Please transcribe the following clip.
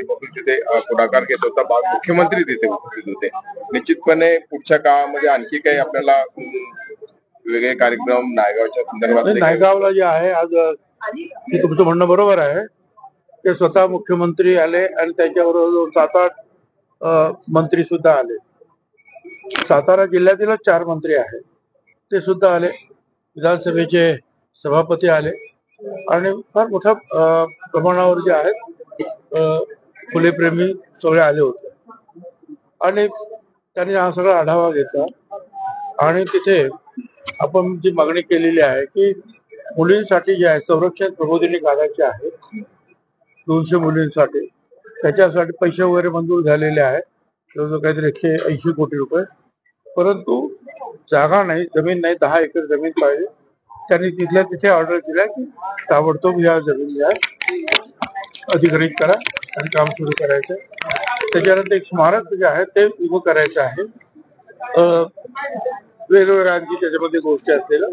आधीपासून तिथे पुढाकार घेत होता, मुख्यमंत्री तिथे उपस्थित होते. निश्चितपणे पुढच्या काळामध्ये आणखी काही आपल्याला वेगळे कार्यक्रम नायगावच्या संदर्भात नायगावला जे आहे आज ते तुमचं म्हणणं बरोबर आहे. ते स्वतः मुख्यमंत्री आले आणि त्याच्याबरोबर 7-8 मंत्री सुद्धा आले. सातारा जिल्ह्यातील 4 मंत्री आहेत ते सुद्धा आले. विधानसभेचे सभापती आले आणि फार मोठ्या प्रमाणावर जे आहेत फुलेप्रेमी सगळे आले होते आणि त्यांनी हा सगळा आढावा घेतला. आणि तिथे आपण जी मागणी केलेली आहे की मुलींसाठी जे आहे संरक्षण प्रबोधिनी काढायचे आहे 200 मुलींसाठी, त्याच्यासाठी पैसे वगैरे मंजूर झालेले आहे, जवळजवळ काहीतरी 180 कोटी रुपये. परंतु जागा नाही, जमीन नाही, 10 एकर जमीन पाहिजे. त्यांनी तिथल्या तिथे ऑर्डर दिला की ताबडतोब या जमीन अधिग्रहित करा आणि काम सुरू करायचं. त्याच्यानंतर एक स्मारक जे आहे ते उभं करायचं आहे, वेगवेगळ्या आणखी त्याच्यामध्ये गोष्टी असलेल्या.